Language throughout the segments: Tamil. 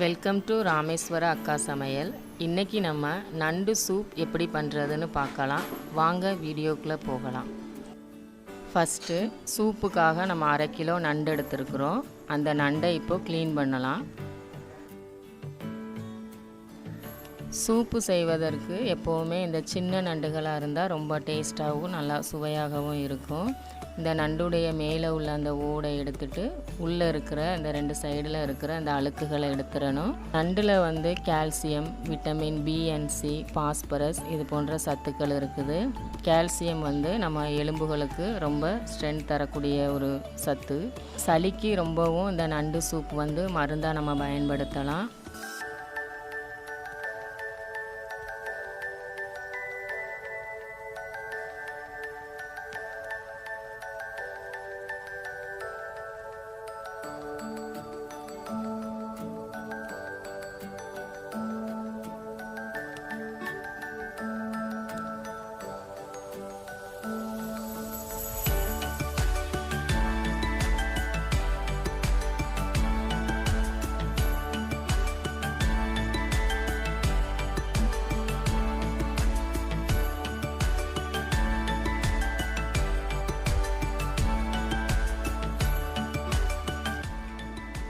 வெல்கம் டு ராமேஸ்வர அக்கா சமையல். இன்றைக்கி நம்ம நண்டு சூப் எப்படி பண்ணுறதுன்னு பார்க்கலாம். வாங்க வீடியோக்குள்ளே போகலாம். ஃபஸ்ட்டு சூப்புக்காக நம்ம 1/2 கிலோ நண்டு எடுத்துருக்குறோம். அந்த நண்டை இப்போது க்ளீன் பண்ணலாம். சூப்பு செய்வதற்கு எப்போவுமே இந்த சின்ன நண்டுகளாக இருந்தால் ரொம்ப டேஸ்ட்டாகவும் நல்லா சுவையாகவும் இருக்கும். இந்த நண்டுடைய மேலே உள்ள அந்த ஓடை எடுத்துட்டு உள்ளே இருக்கிற இந்த 2 சைடில் இருக்கிற அந்த அழுக்குகளை எடுத்துடணும். நண்டில் calcium, vitamin B and C, phosphorus இது போன்ற சத்துக்கள் இருக்குது. கால்சியம் நம்ம எலும்புகளுக்கு ரொம்ப ஸ்ட்ரென்த் தரக்கூடிய ஒரு சத்து. சளிக்கு ரொம்பவும் இந்த நண்டு சூப் மருந்தாக நம்ம பயன்படுத்தலாம்.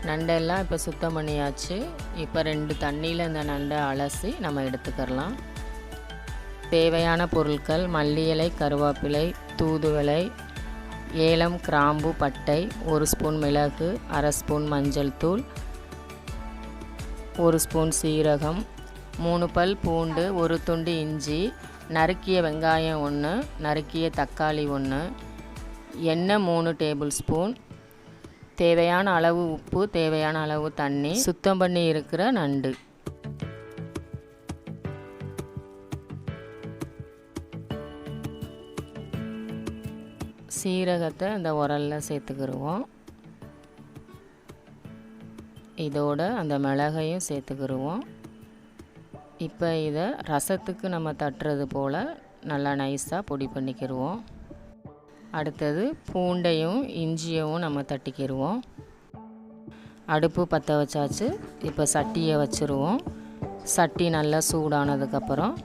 நண்டெல்லாம் இப்போ சுத்தம் பண்ணியாச்சு. இப்போ 2 தண்ணியில் இந்த நண்டை அலசி நம்ம எடுத்துக்கிறலாம். தேவையான பொருட்கள்: மல்லி இலை, கருவேப்பிலை, தூதுவளை, ஏலம், கிராம்பு, பட்டை, 1 ஸ்பூன் மிளகு, 1/2 ஸ்பூன் மஞ்சள் தூள், 1 ஸ்பூன் சீரகம், 3 பல் பூண்டு, 1 துண்டு இஞ்சி, நறுக்கிய வெங்காயம் 1, நறுக்கிய தக்காளி 1, எண்ணெய் 3 டேபிள் ஸ்பூன், தேவையான அளவு உப்பு, தேவையான அளவு தண்ணி, சுத்தம் பண்ணி இருக்கிற நண்டு. சீரகத்தை இந்த உரலில் சேர்த்துக்கிடுவோம். இதோட அந்த மிளகையும் சேர்த்துக்கிடுவோம். இப்போ இதை ரசத்துக்கு நம்ம தட்டுறது போல் நல்லா நைஸாக பொடி பண்ணிக்கிடுவோம். அடுத்தது பூண்டையும் இஞ்சியவும் நம்ம தட்டிக்கிடுவோம். அடுப்பு பற்ற வச்சாச்சு. இப்போ சட்டியை வச்சுருவோம். சட்டி நல்லா சூடானதுக்கப்புறம்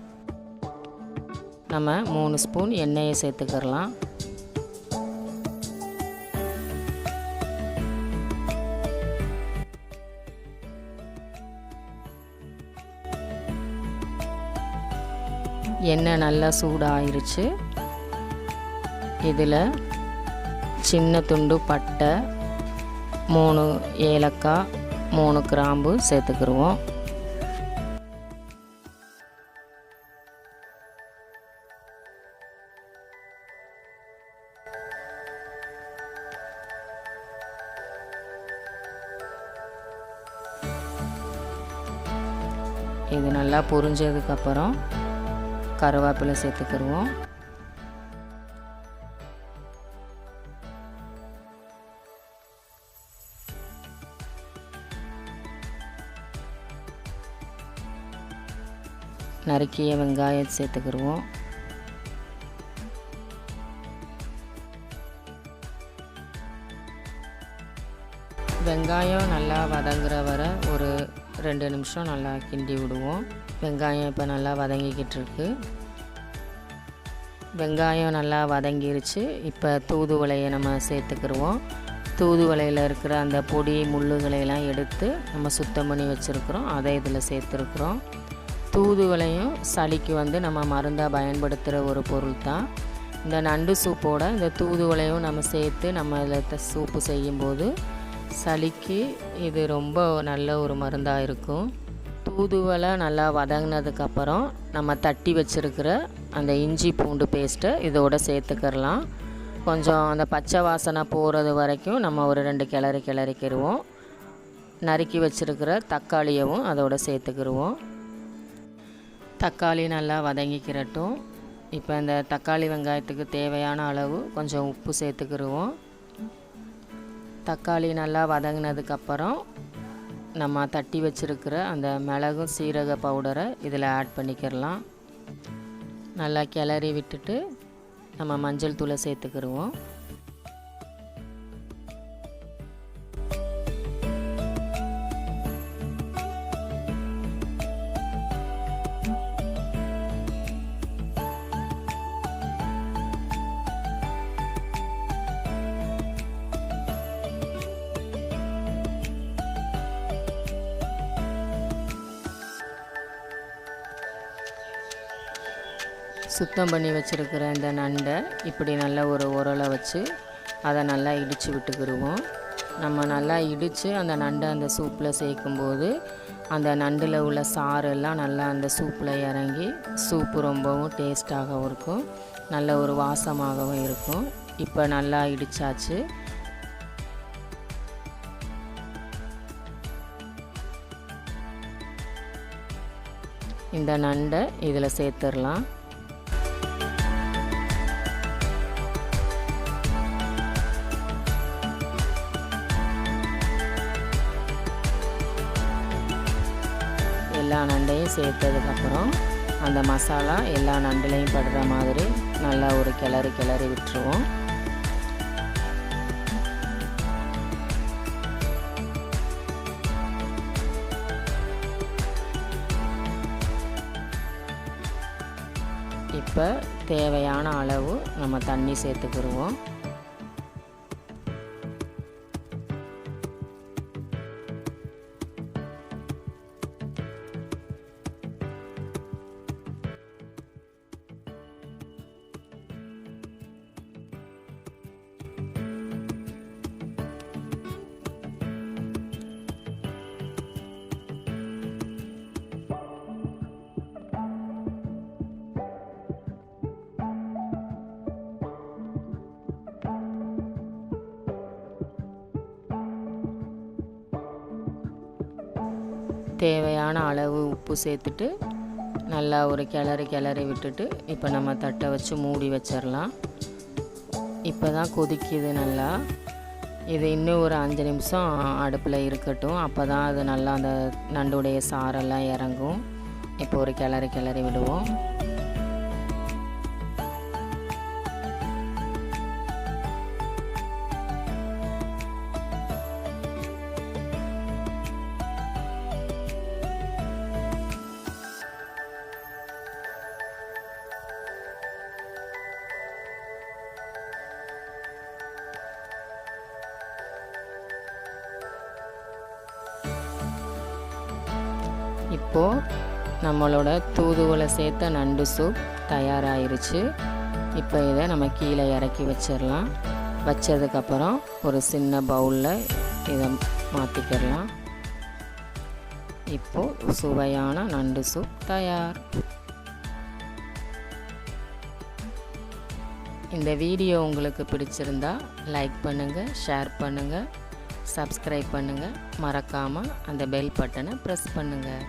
நம்ம 3 ஸ்பூன் எண்ணெயை சேர்த்துக்கிடலாம். எண்ணெய் நல்லா சூடாயிருச்சு. இதில் சின்ன துண்டு பட்டை, 3 ஏலக்காய், 3 கிராம்பு சேர்த்துக்கிடுவோம். இது நல்லா பொரிஞ்சதுக்கப்புறம் கருவேப்பிலை சேர்த்துக்கிடுவோம். நறுக்கிய வெங்காயம் சேர்த்துக்கிடுவோம். வெங்காயம் நல்லா வதங்குற வரை ஒரு 2 நிமிஷம் நல்லா கிண்டி விடுவோம். வெங்காயம் இப்போ நல்லா வதங்கிக்கிட்டு இருக்கு. வெங்காயம் நல்லா வதங்கிருச்சு. இப்போ தூதுவளையை நம்ம சேர்த்துக்கிடுவோம். தூதுவளையில் இருக்கிற அந்த பொடி முள்ளுகளையெல்லாம் எடுத்து நம்ம சுத்தம் பண்ணி வச்சுருக்குறோம். அதை இதில் சேர்த்துருக்குறோம். தூதுவளையும் சளிக்கு நம்ம மருந்தாக பயன்படுத்துகிற ஒரு பொருள் தான். இந்த நண்டு சூப்போட இந்த தூதுவளையும் நம்ம சேர்த்து நம்ம இதில் சூப்பு செய்யும்போது சளிக்கு இது ரொம்ப நல்ல ஒரு மருந்தாக இருக்கும். தூதுவளை நல்லா வதங்கினதுக்கப்புறம் நம்ம தட்டி வச்சுருக்கிற அந்த இஞ்சி பூண்டு பேஸ்ட்டை இதோடு சேர்த்துக்கிறலாம். கொஞ்சம் அந்த பச்சை வாசனை போகிறது வரைக்கும் நம்ம ஒரு 2 கிளறிக்கிடுவோம். நறுக்கி வச்சுருக்கிற தக்காளியவும் அதோடு சேர்த்துக்கிடுவோம். தக்காளி நல்லா வதங்கிக்கிறட்டும். இப்போ இந்த தக்காளி வெங்காயத்துக்கு தேவையான அளவு கொஞ்சம் உப்பு சேர்த்துக்கிடுவோம். தக்காளி நல்லா வதங்கினதுக்கப்புறம் நம்ம தட்டி வச்சுருக்கிற அந்த மிளகும் சீரக பவுடரை இதில் ஆட் பண்ணிக்கிடலாம். நல்லா கிளறி விட்டுட்டு நம்ம மஞ்சள் தூளை சேர்த்துக்கிடுவோம். சுத்தம் பண்ணி வச்சுருக்கிற இந்த நண்டை இப்படி நல்லா ஒரு உரலை வச்சு அதை நல்லா இடித்து விட்டுக்கிடுவோம். நம்ம நல்லா இடித்து அந்த நண்டை அந்த சூப்பில் சேர்க்கும்போது அந்த நண்டில் உள்ள சாரெல்லாம் நல்லா அந்த சூப்பில் இறங்கி சூப்பு ரொம்பவும் டேஸ்ட்டாகவும் இருக்கும், நல்ல ஒரு வாசமாகவும் இருக்கும். இப்போ நல்லா இடித்தாச்சு. இந்த நண்டை இதில் சேர்த்துடலாம். எல்லா நண்டையும் சேர்த்ததுக்கப்புறம் அந்த மசாலா எல்லா நண்டுலையும் படுற மாதிரி நல்லா ஒரு கிளறி விட்டுருவோம். இப்போ தேவையான அளவு நம்ம தண்ணி சேர்த்துக்கிடுவோம். தேவையான அளவு உப்பு சேர்த்துட்டு நல்லா ஒரு கிளறி விட்டுட்டு இப்போ நம்ம தட்டை வச்சு மூடி வச்சிடலாம். இப்போ தான் கொதிக்குது நல்லா. இது இன்னும் ஒரு 5 நிமிஷம் அடுப்பில் இருக்கட்டும். அப்போ தான் அது நல்லா அந்த நண்டுடைய சாரெல்லாம் இறங்கும். இப்போ ஒரு கிளறி விடுவோம். இப்போது நம்மளோட தூதுவளை சேர்த்த நண்டு சூப் தயாராகிருச்சு. இப்போ இதை நம்ம கீழே இறக்கி வச்சிடலாம். வச்சதுக்கப்புறம் ஒரு சின்ன பவுலில் இதை மாற்றிக்கிடலாம். இப்போது சுவையான நண்டு சூப் தயார். இந்த வீடியோ உங்களுக்கு பிடிச்சிருந்தா லைக் பண்ணுங்கள், ஷேர் பண்ணுங்கள், சப்ஸ்கிரைப் பண்ணுங்கள். மறக்காமல் அந்த பெல் பட்டனை ப்ரெஸ் பண்ணுங்கள்.